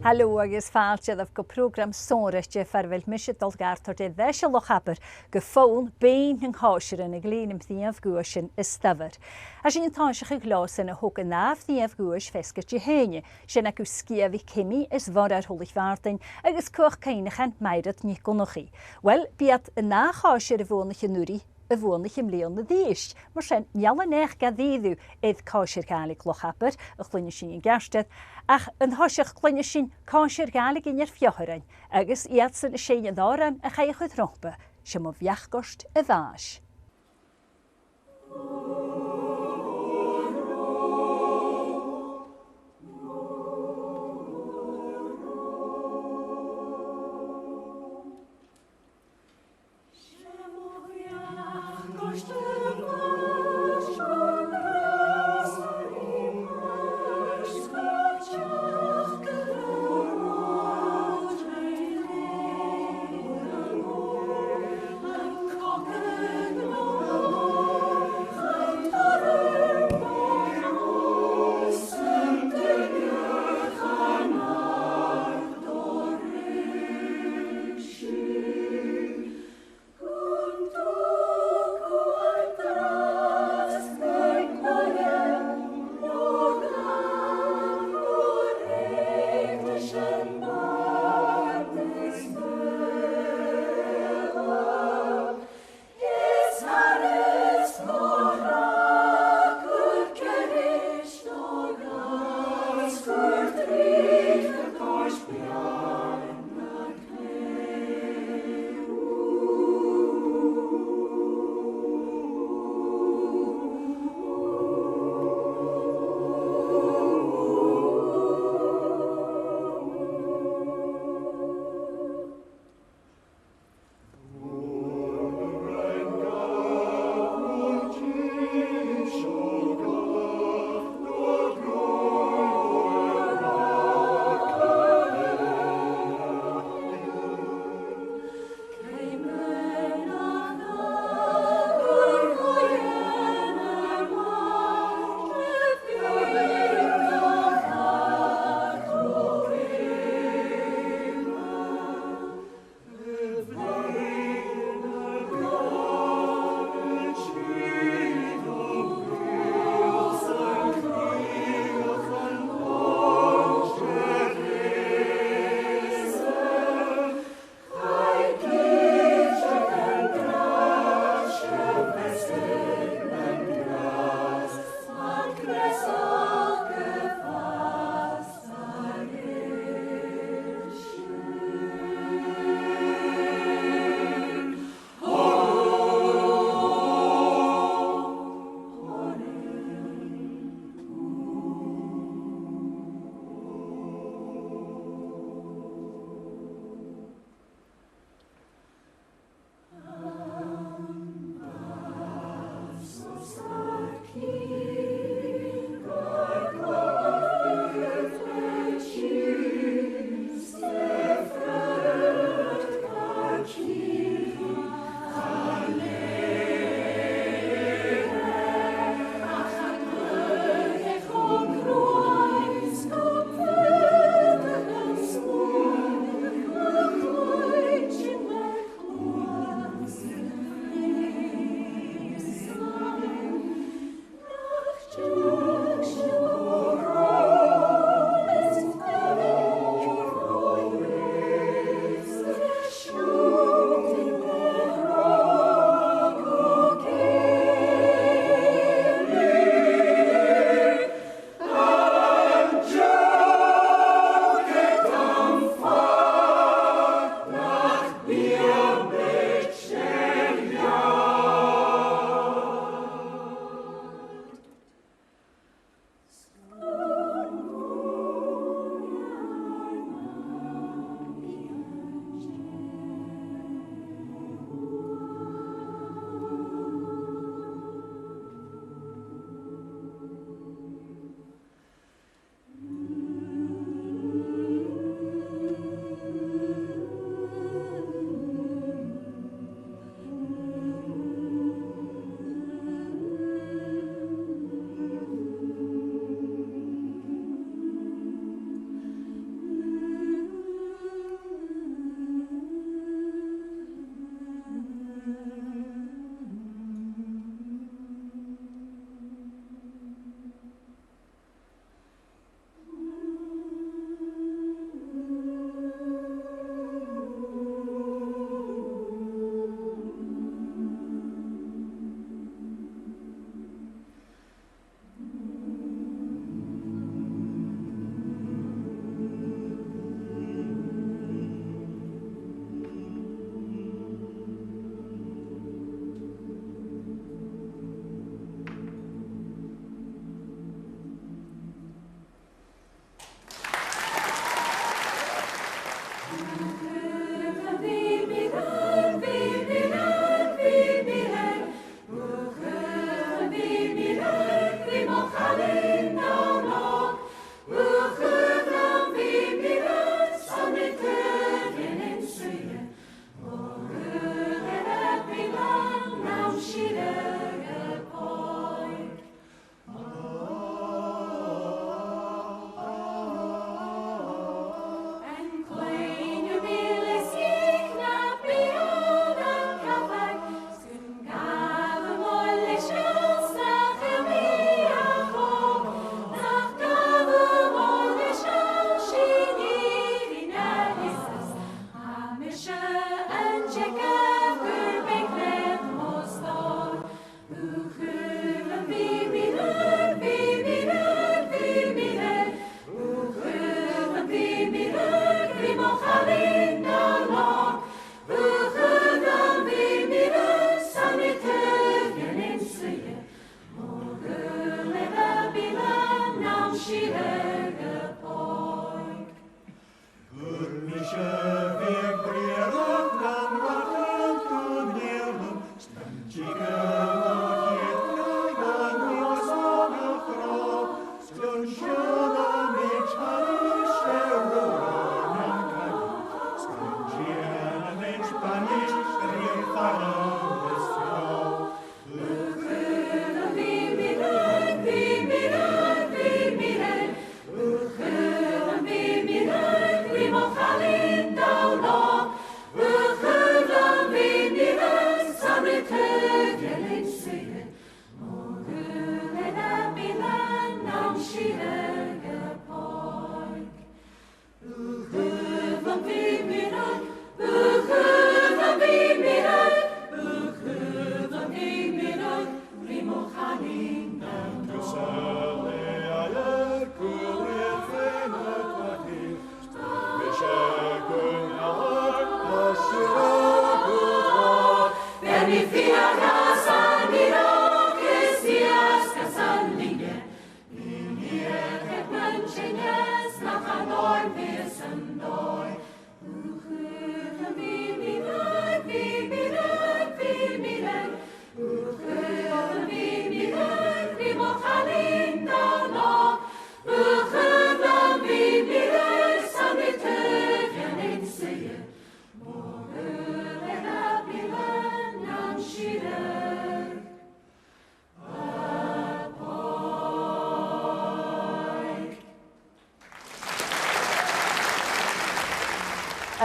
Hallo agus fáilte go program sónraiste farfuil misidal gartar de bheise lochabar go fón béin an Còisirean ag línim díomh guaisin is stafar. A sin táiseach a glásan a thug an náf díomh guais fescat de héine, sin acu sciamh cimi is bhar ar thulig bhartain agus cuach cainechan mairat ní gonachaí. Well, biad a ná Còisir a bhónach an nurí a bhónach im léon na díist, mar sin meall neach ga dhéadú iad Còisireáil lochabar a chluine sin in gerstead, ach an thoiseach chluine sin Còisireáil in ar fiocharain, agus iad san a sé an dáran a chaich chud rompa, sem mo bheachgost a bháis.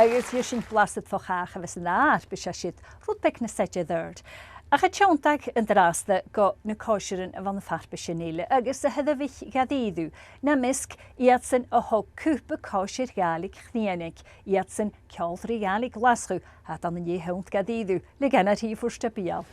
Agus dhéir sin blasad fáchacha bheits an áir be se siad rudbeic na saide d'irt. A cha teantaigh an drásta go na Còisirean a bhana farpa sinnéile agus a headmhíh gadíadú na misc iad san a thug cúpa Còisireálaigh chníanaigh iad san ceolthraíálaigh laschu hat an na dhéthaunt gadíadú le ganna tí fúrsta bíal.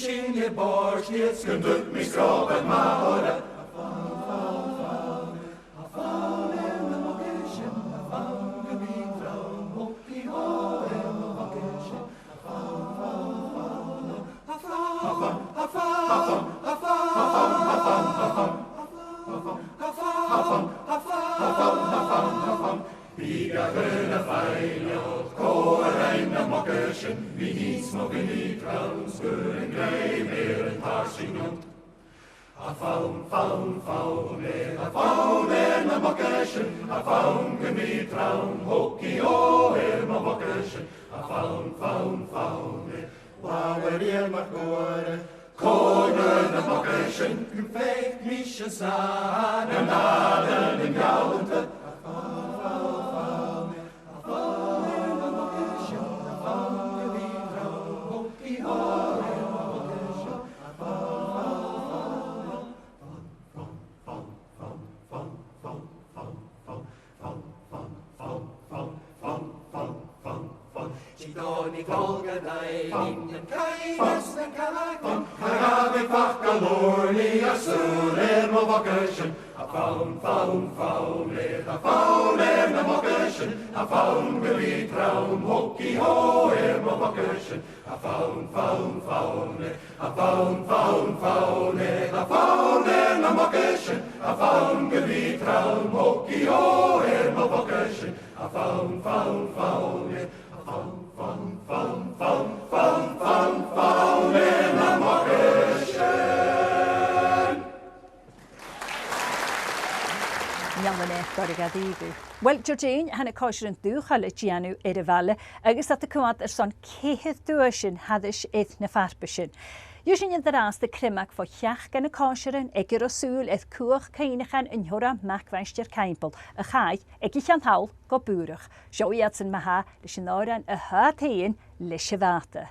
sin je borst, niet skundut mis roben maure. Biga gröna fejler, Còisirean og Mokkersen, vi nids må vi nyt rams, en grej mer en tar sin ut. A faun, en og Mokkersen, a faun gemyt ram, hokki og og Mokkersen, a faun, wow er markore, Còisirean og Mokkersen, feit mich san, en naden en jaunte, Ni kolgen in keines den kalaken, Rave fakkalor, ni asur og Mokkersen, a faun, a Mokkersen, a faun gevit raum, hokki ho og Mokkersen, a faun, a Mokkersen, a faun gevit raum, hokki ho og Mokkersen, a faun, en og Mokkersen. Jangan gorigadigu. Wel, Georgine, hanna Còisirean dúchail Giannu Rìoghail, agus at y cymad son céhydd dúsin hadis eith na farbysin. Yw'n yn dras dy crymag fo chiach gan y Còisirean egur o sŵl eith cwch cainachan yn hwra macfainsti'r caimpol, y chai egi chan hawl go bwrwch. Sioi at sy'n maha, lys yn oran y hyd hyn lys y fata.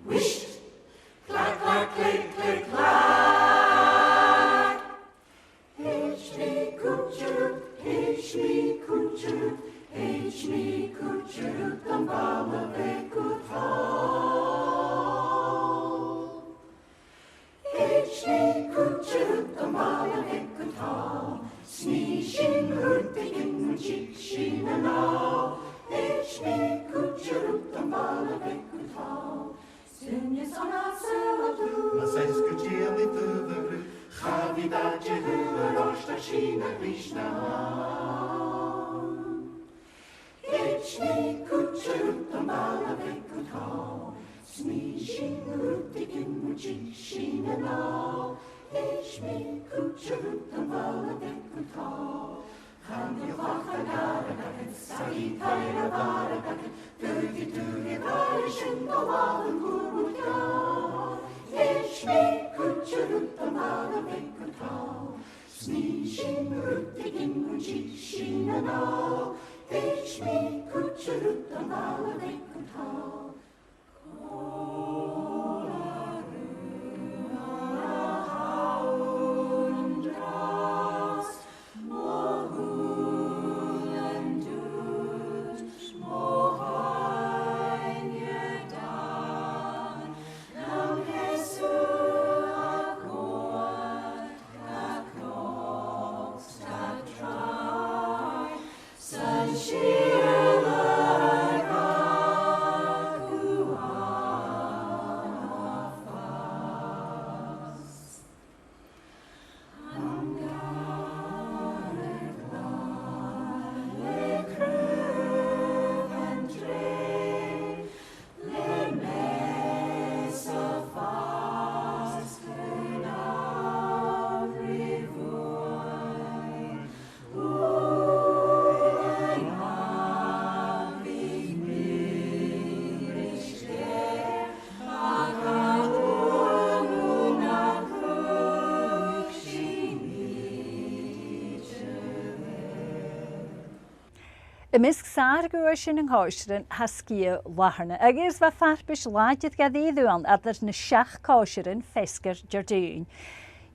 Wish, clack, clack, click, click, clack. H me coocheroo, H me coocheroo, H me coocheroo, tambala vekutal. H me coocheroo, tambala vekutal. Sneezing, hurting, chick, sheen and all. H me coocheroo, tambala vekutal. Synje såna södu, na sensku tjeli tuvru, chavidadje hur orsta skina krishna. H me coocheroo, tambala vekutal. Sneezing, hurting, chick, sheen and all. H me coocheroo, tambala vekutal. Kan je wachten naar het Sagittaire waren Tugi tugi varischen och valen gurut ja. H me coocheroo, tambala vekutal. Sneezing, hurting, chick, sheen and all. H me coocheroo, tambala vekutal. Ymysg sa'r gwysyn yng Còisirean hasgia laharna. Agos fa farbys ladiad gad iddwan adar na siach Còisirean fesgar jardún.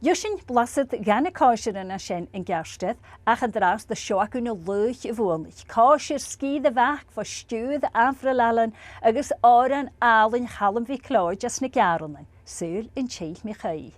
Ysyn blasyd gan y Còisirean a sien yn gerstedd ac yn draws dy sioach yn y lwch y fwynlich. Còisir sgyd y fach fo stiwdd afralalan agos oran alyn chalym fi cloi jas na garlan. Sŵl yn cheil mi chai.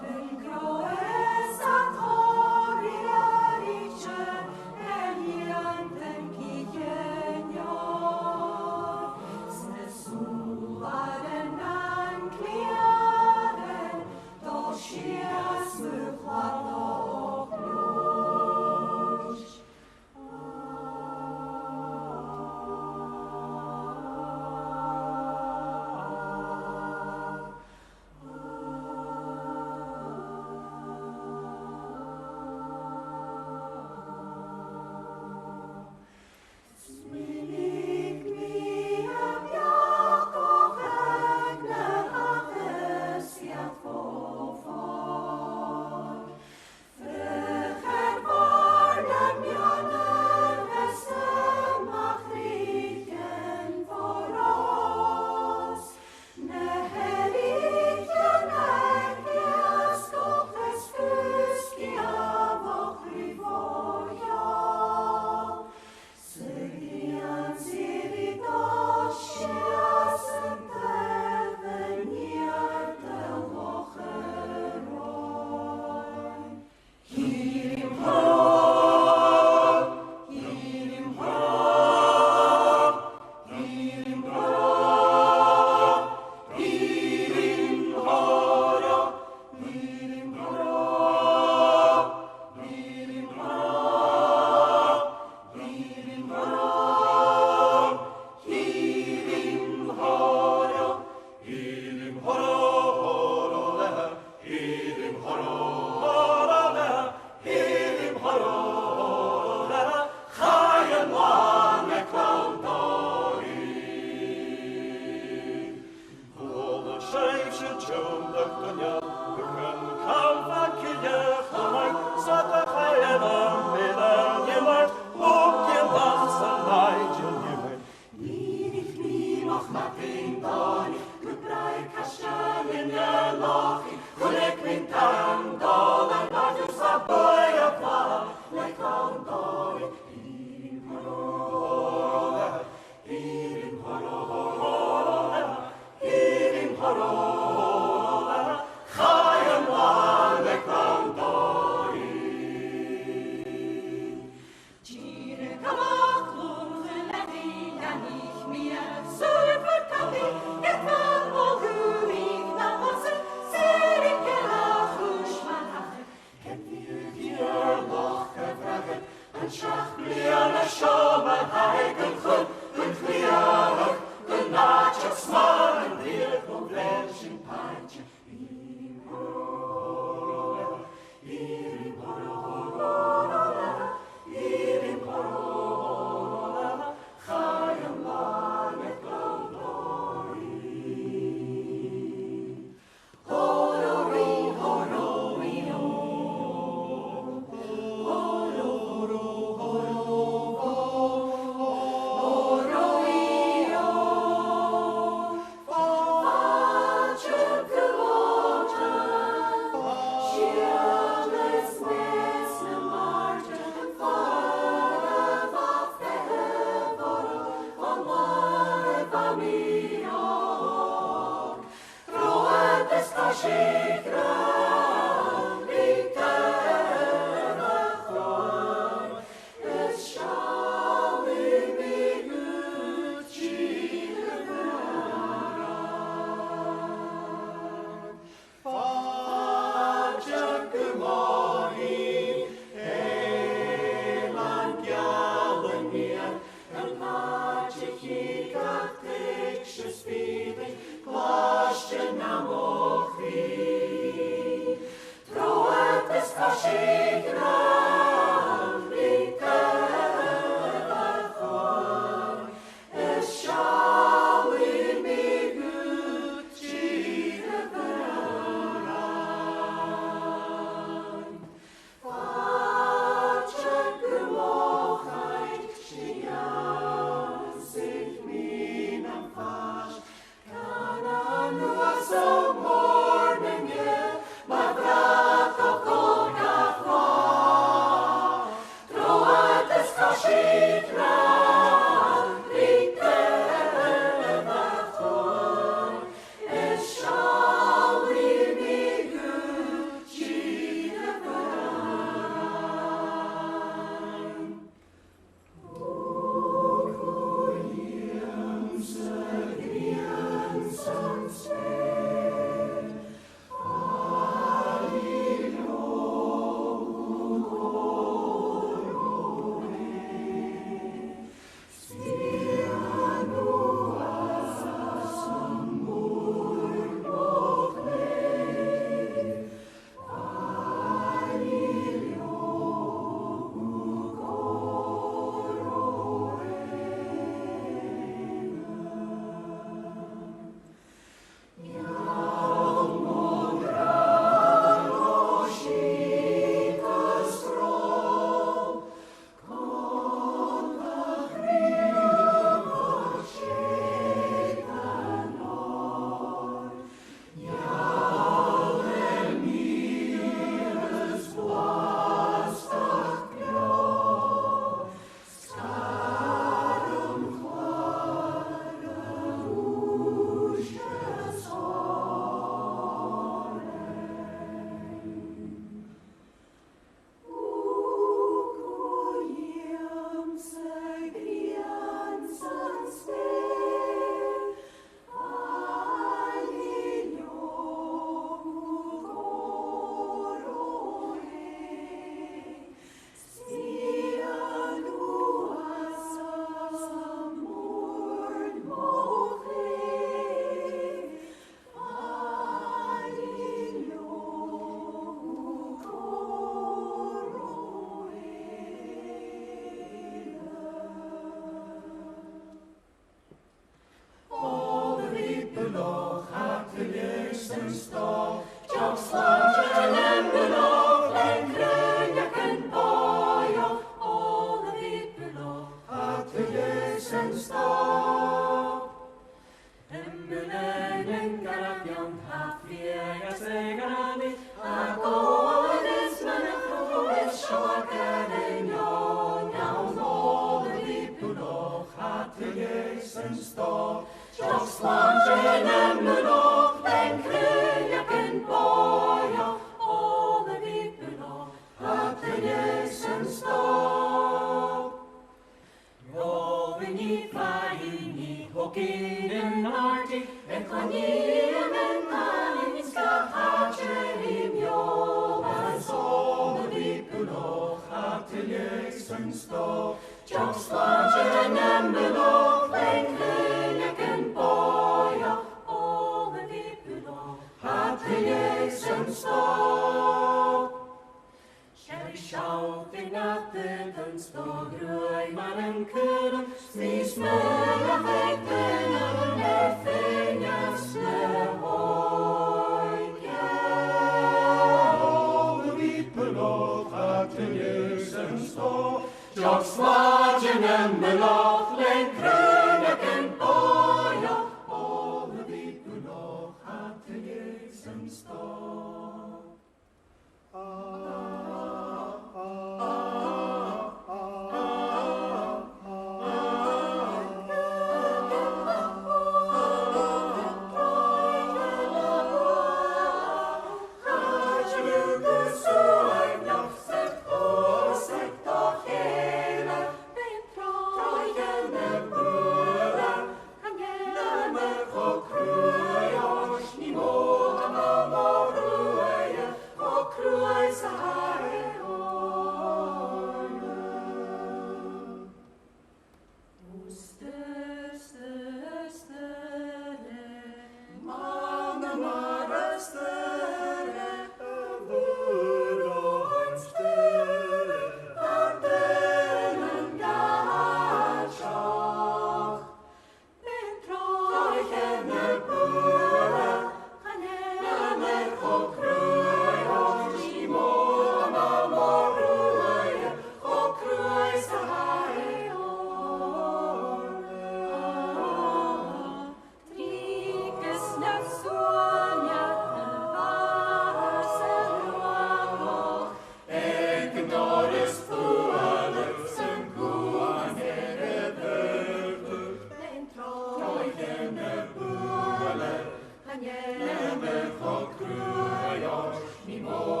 o